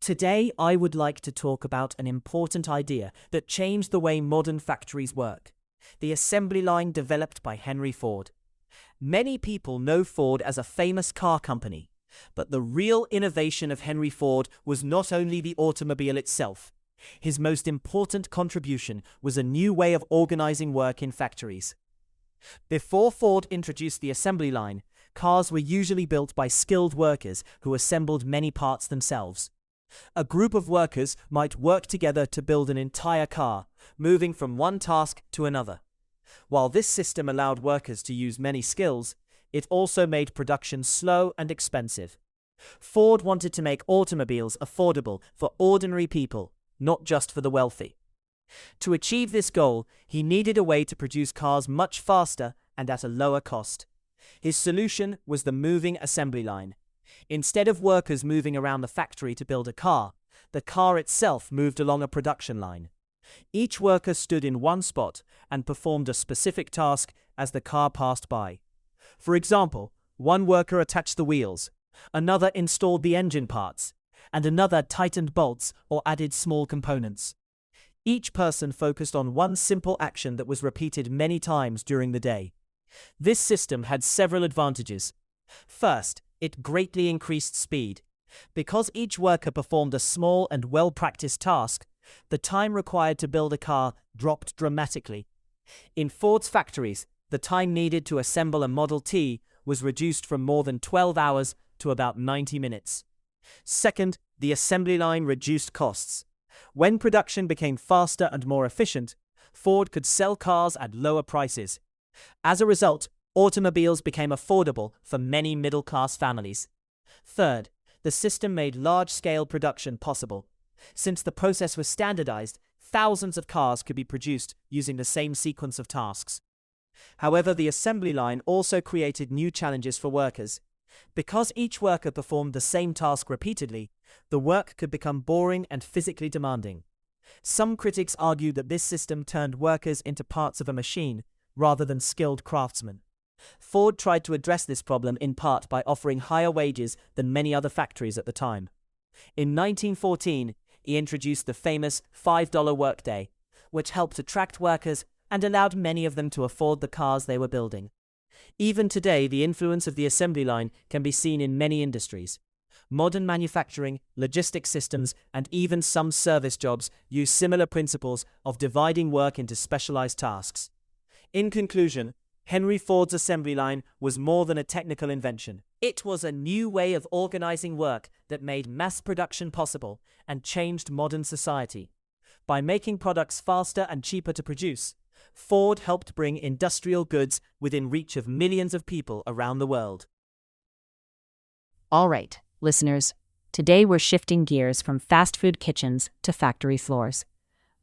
Today, I would like to talk about an important idea that changed the way modern factories work: the assembly line developed by Henry Ford. Many people know Ford as a famous car company, but the real innovation of Henry Ford was not only the automobile itself. His most important contribution was a new way of organizing work in factories. Before Ford introduced the assembly line, cars were usually built by skilled workers who assembled many parts themselves. A group of workers might work together to build an entire car, moving from one task to another. While this system allowed workers to use many skills, it also made production slow and expensive. Ford wanted to make automobiles affordable for ordinary people, not just for the wealthy. To achieve this goal, he needed a way to produce cars much faster and at a lower cost. His solution was the moving assembly line. Instead of workers moving around the factory to build a car, the car itself moved along a production line. Each worker stood in one spot and performed a specific task as the car passed by. For example, one worker attached the wheels, another installed the engine parts, and another tightened bolts or added small components. Each person focused on one simple action that was repeated many times during the day. This system had several advantages. First, it greatly increased speed. Because each worker performed a small and well-practiced task, the time required to build a car dropped dramatically. In Ford's factories, the time needed to assemble a Model T was reduced from more than 12 hours to about 90 minutes. Second, the assembly line reduced costs. When production became faster and more efficient, Ford could sell cars at lower prices. As a result, automobiles became affordable for many middle-class families. Third, the system made large-scale production possible. Since the process was standardized, thousands of cars could be produced using the same sequence of tasks. However, the assembly line also created new challenges for workers. Because each worker performed the same task repeatedly, the work could become boring and physically demanding. Some critics argued that this system turned workers into parts of a machine rather than skilled craftsmen. Ford tried to address this problem in part by offering higher wages than many other factories at the time. In 1914, he introduced the famous $5 workday, which helped attract workers and allowed many of them to afford the cars they were building. Even today, the influence of the assembly line can be seen in many industries. Modern manufacturing, logistics systems, and even some service jobs use similar principles of dividing work into specialized tasks. In conclusion, Henry Ford's assembly line was more than a technical invention. It was a new way of organizing work that made mass production possible and changed modern society. By making products faster and cheaper to produce, Ford helped bring industrial goods within reach of millions of people around the world. All right, listeners, today we're shifting gears from fast food kitchens to factory floors.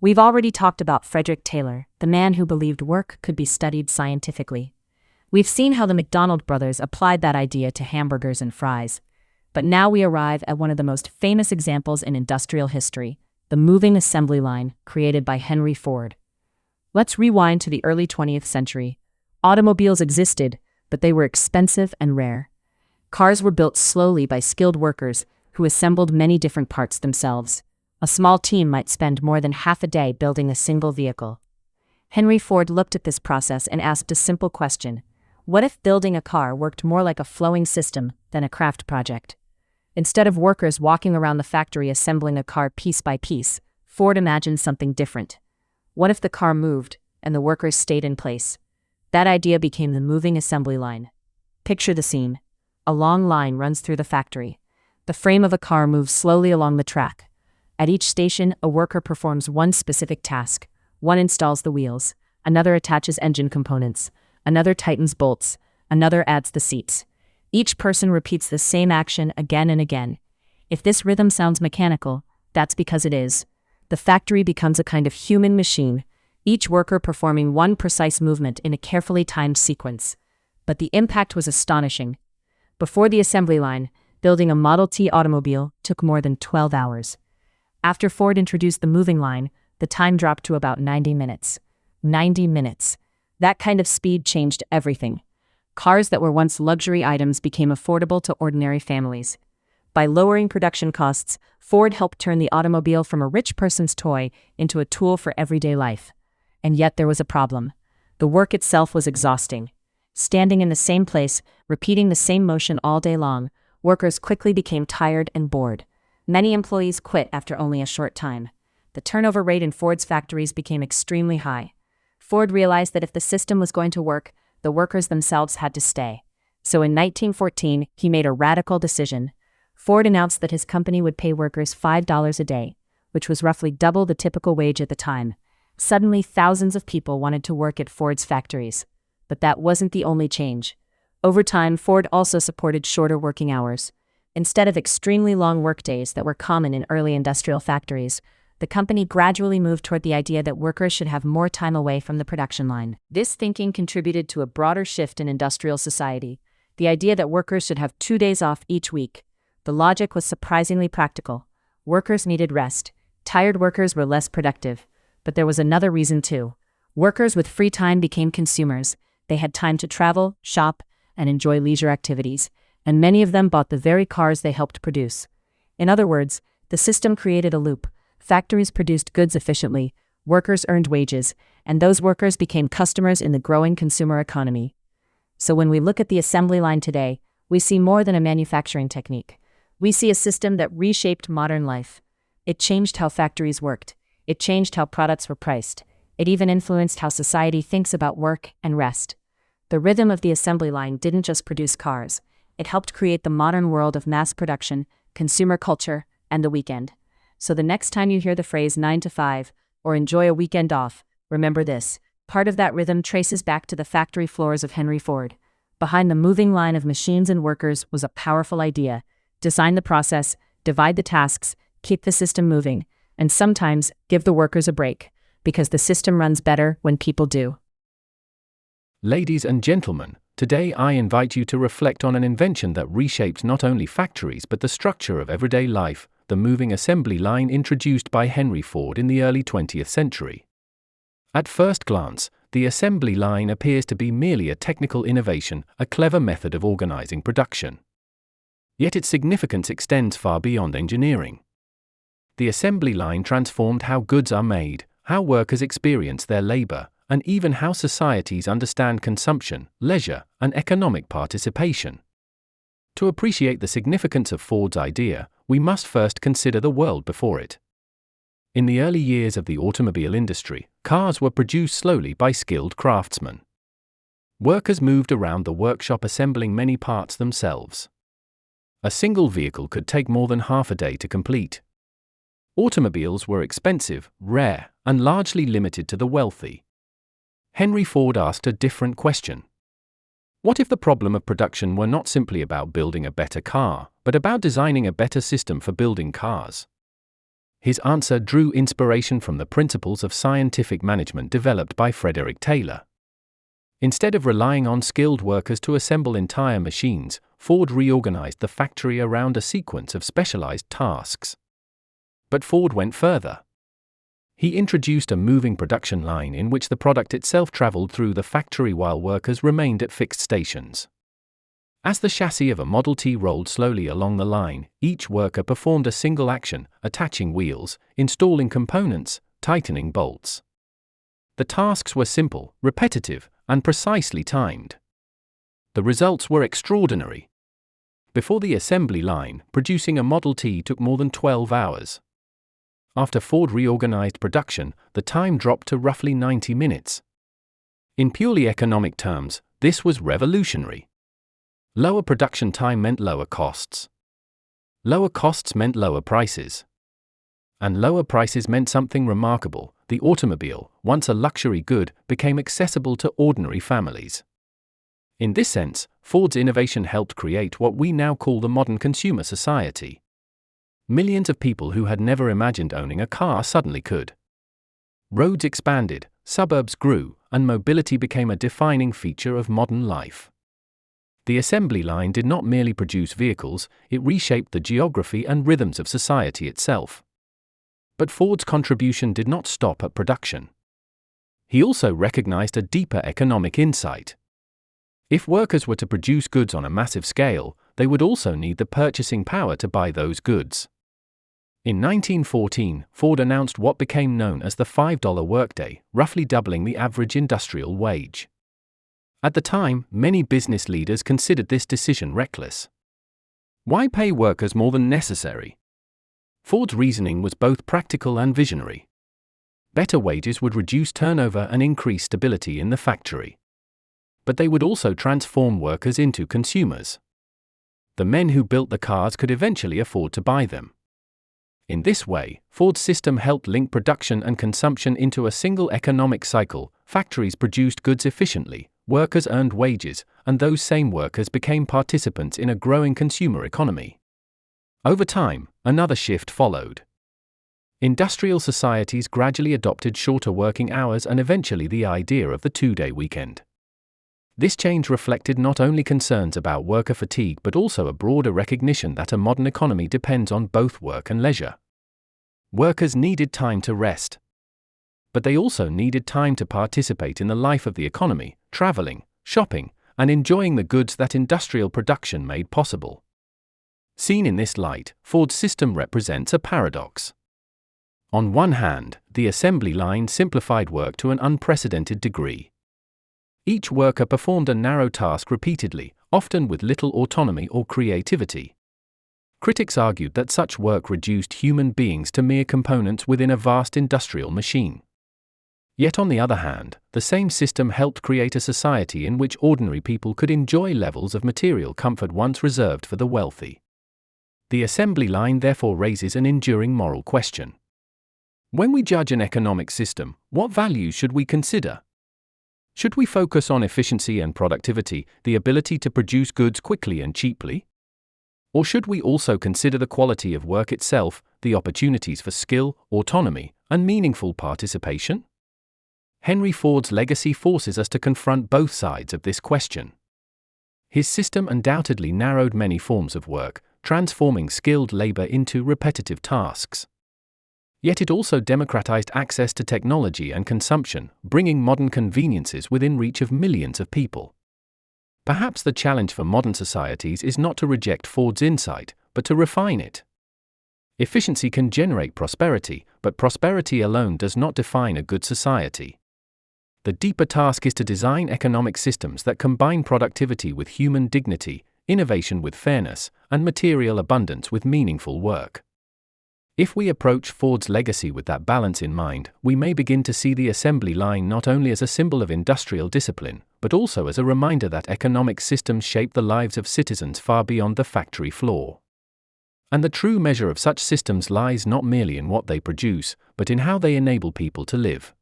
We've already talked about Frederick Taylor, the man who believed work could be studied scientifically. We've seen how the McDonald brothers applied that idea to hamburgers and fries. But now we arrive at one of the most famous examples in industrial history, the moving assembly line created by Henry Ford. Let's rewind to the early 20th century. Automobiles existed, but they were expensive and rare. Cars were built slowly by skilled workers who assembled many different parts themselves. A small team might spend more than half a day building a single vehicle. Henry Ford looked at this process and asked a simple question: what if building a car worked more like a flowing system than a craft project? Instead of workers walking around the factory assembling a car piece by piece, Ford imagined something different. What if the car moved and the workers stayed in place? That idea became the moving assembly line. Picture the scene. A long line runs through the factory. The frame of a car moves slowly along the track. At each station, a worker performs one specific task. One installs the wheels, another attaches engine components, another tightens bolts, another adds the seats. Each person repeats the same action again and again. If this rhythm sounds mechanical, that's because it is. The factory becomes a kind of human machine, each worker performing one precise movement in a carefully timed sequence. But the impact was astonishing. Before the assembly line, building a Model T automobile took more than 12 hours. After Ford introduced the moving line, the time dropped to about 90 minutes. 90 minutes. That kind of speed changed everything. Cars that were once luxury items became affordable to ordinary families. By lowering production costs, Ford helped turn the automobile from a rich person's toy into a tool for everyday life. And yet there was a problem. The work itself was exhausting. Standing in the same place, repeating the same motion all day long, workers quickly became tired and bored. Many employees quit after only a short time. The turnover rate in Ford's factories became extremely high. Ford realized that if the system was going to work, the workers themselves had to stay. So in 1914, he made a radical decision. Ford announced that his company would pay workers $5 a day, which was roughly double the typical wage at the time. Suddenly, thousands of people wanted to work at Ford's factories. But that wasn't the only change. Over time, Ford also supported shorter working hours. Instead of extremely long workdays that were common in early industrial factories, the company gradually moved toward the idea that workers should have more time away from the production line. This thinking contributed to a broader shift in industrial society, the idea that workers should have 2 days off each week. The logic was surprisingly practical. Workers needed rest. Tired workers were less productive. But there was another reason too. Workers with free time became consumers. They had time to travel, shop, and enjoy leisure activities, and many of them bought the very cars they helped produce. In other words, the system created a loop. Factories produced goods efficiently, workers earned wages, and those workers became customers in the growing consumer economy. So when we look at the assembly line today, we see more than a manufacturing technique. We see a system that reshaped modern life. It changed how factories worked. It changed how products were priced. It even influenced how society thinks about work and rest. The rhythm of the assembly line didn't just produce cars. It helped create the modern world of mass production, consumer culture, and the weekend. So the next time you hear the phrase 9 to 5, or enjoy a weekend off, remember this. Part of that rhythm traces back to the factory floors of Henry Ford. Behind the moving line of machines and workers was a powerful idea. Design the process, divide the tasks, keep the system moving, and sometimes give the workers a break, because the system runs better when people do. Ladies and gentlemen, today I invite you to reflect on an invention that reshaped not only factories but the structure of everyday life, the moving assembly line introduced by Henry Ford in the early 20th century. At first glance, the assembly line appears to be merely a technical innovation, a clever method of organizing production. Yet its significance extends far beyond engineering. The assembly line transformed how goods are made, how workers experience their labor, and even how societies understand consumption, leisure, and economic participation. To appreciate the significance of Ford's idea, we must first consider the world before it. In the early years of the automobile industry, cars were produced slowly by skilled craftsmen. Workers moved around the workshop assembling many parts themselves. A single vehicle could take more than half a day to complete. Automobiles were expensive, rare, and largely limited to the wealthy. Henry Ford asked a different question. What if the problem of production were not simply about building a better car, but about designing a better system for building cars? His answer drew inspiration from the principles of scientific management developed by Frederick Taylor. Instead of relying on skilled workers to assemble entire machines, Ford reorganized the factory around a sequence of specialized tasks. But Ford went further. He introduced a moving production line in which the product itself traveled through the factory while workers remained at fixed stations. As the chassis of a Model T rolled slowly along the line, each worker performed a single action, attaching wheels, installing components, tightening bolts. The tasks were simple, repetitive, and precisely timed. The results were extraordinary. Before the assembly line, producing a Model T took more than 12 hours. After Ford reorganized production, the time dropped to roughly 90 minutes. In purely economic terms, this was revolutionary. Lower production time meant lower costs. Lower costs meant lower prices. And lower prices meant something remarkable: the automobile, once a luxury good, became accessible to ordinary families. In this sense, Ford's innovation helped create what we now call the modern consumer society. Millions of people who had never imagined owning a car suddenly could. Roads expanded, suburbs grew, and mobility became a defining feature of modern life. The assembly line did not merely produce vehicles, it reshaped the geography and rhythms of society itself. But Ford's contribution did not stop at production. He also recognized a deeper economic insight. If workers were to produce goods on a massive scale, they would also need the purchasing power to buy those goods. In 1914, Ford announced what became known as the $5 workday, roughly doubling the average industrial wage. At the time, many business leaders considered this decision reckless. Why pay workers more than necessary? Ford's reasoning was both practical and visionary. Better wages would reduce turnover and increase stability in the factory. But they would also transform workers into consumers. The men who built the cars could eventually afford to buy them. In this way, Ford's system helped link production and consumption into a single economic cycle. Factories produced goods efficiently, workers earned wages, and those same workers became participants in a growing consumer economy. Over time, another shift followed. Industrial societies gradually adopted shorter working hours and eventually the idea of the two-day weekend. This change reflected not only concerns about worker fatigue but also a broader recognition that a modern economy depends on both work and leisure. Workers needed time to rest. But they also needed time to participate in the life of the economy, traveling, shopping, and enjoying the goods that industrial production made possible. Seen in this light, Ford's system represents a paradox. On one hand, the assembly line simplified work to an unprecedented degree. Each worker performed a narrow task repeatedly, often with little autonomy or creativity. Critics argued that such work reduced human beings to mere components within a vast industrial machine. Yet on the other hand, the same system helped create a society in which ordinary people could enjoy levels of material comfort once reserved for the wealthy. The assembly line therefore raises an enduring moral question. When we judge an economic system, what values should we consider? Should we focus on efficiency and productivity, the ability to produce goods quickly and cheaply? Or should we also consider the quality of work itself, the opportunities for skill, autonomy, and meaningful participation? Henry Ford's legacy forces us to confront both sides of this question. His system undoubtedly narrowed many forms of work, transforming skilled labor into repetitive tasks. Yet it also democratized access to technology and consumption, bringing modern conveniences within reach of millions of people. Perhaps the challenge for modern societies is not to reject Ford's insight, but to refine it. Efficiency can generate prosperity, but prosperity alone does not define a good society. The deeper task is to design economic systems that combine productivity with human dignity, innovation with fairness, and material abundance with meaningful work. If we approach Ford's legacy with that balance in mind, we may begin to see the assembly line not only as a symbol of industrial discipline, but also as a reminder that economic systems shape the lives of citizens far beyond the factory floor. And the true measure of such systems lies not merely in what they produce, but in how they enable people to live.